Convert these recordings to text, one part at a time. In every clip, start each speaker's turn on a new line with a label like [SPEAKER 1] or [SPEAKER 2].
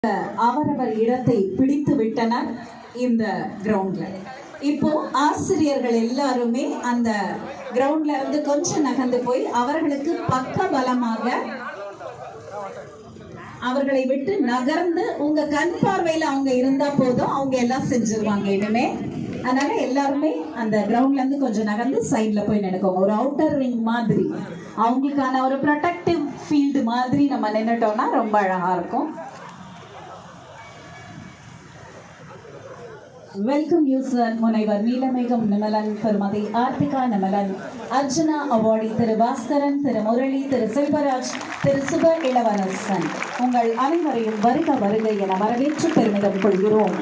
[SPEAKER 1] அவரவர் இடத்தை பிடித்து விட்டனர் இந்த கிரவுண்ட்ல. இப்போ ஆசிரியர்கள் எல்லாருமே அந்த கிரவுண்ட்ல இருந்து கொஞ்சம் நகர்ந்து போய் அவர்களுக்கு பக்க பலமாக அவர்களை விட்டு நகர்ந்து உங்க கண் பார்வையில அவங்க இருந்தா போதும், அவங்க எல்லாம் செஞ்சிருவாங்க இனிமே. அதனால எல்லாருமே அந்த கிரவுண்ட்ல இருந்து கொஞ்சம் நகர்ந்து சைட்ல போய் நினைக்கோங்க. ஒரு அவுட்டர் ரிங் மாதிரி அவங்களுக்கான ஒரு ப்ரொடெக்டிவ் ஃபீல்டு மாதிரி நம்ம நின்னுட்டோம்னா ரொம்ப அழகா இருக்கும். Welcome you sir. முனைவர் நீலமேகம் நிமலன், திருமதி ஆர்த்திகா நிமலன், அர்ஜுனா அவார்டி திரு பாஸ்கரன், திரு முரளி, திரு செல்வராஜ், திரு சுப இளவரசன், உங்கள் அனைவரையும் வருக வருகை என வரவேற்று பெருமிதம் கொள்கிறோம்.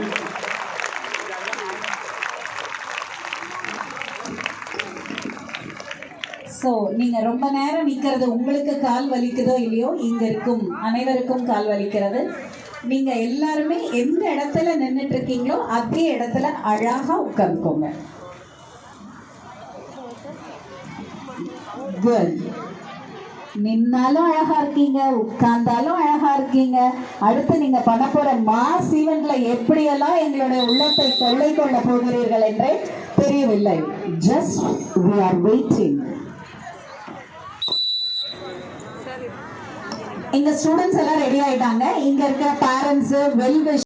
[SPEAKER 1] ஸோ நீங்கள் ரொம்ப நேரம் நிற்கிறது உங்களுக்கு கால் வலிக்குதோ இல்லையோ, இங்கே இருக்கும் அனைவருக்கும் கால் வலிக்கிறது. நீங்கள் எல்லாருமே எந்த இடத்துல நின்றுட்டு இருக்கீங்களோ அதே இடத்துல அழகாக உட்கார்ந்துக்கோங்க. குட். நின்னாலும் அழகா இருக்கீங்க, உட்கார்ந்தாலும் அழகா இருக்கீங்க. அடுத்து நீங்க பண்ண போற மாஸ் ஈவென்ட்ல எப்படியெல்லாம் எங்களுடைய உள்ளத்தை கொள்ளை கொள்ள போகிறீர்கள் என்றே தெரியவில்லை. Just we are waiting. இங்க ஸ்டூடெண்ட்ஸ் எல்லாம் ரெடி ஆயிட்டாங்க. இங்க இருக்கிற பேரண்ட்ஸ் வெல் விஷ்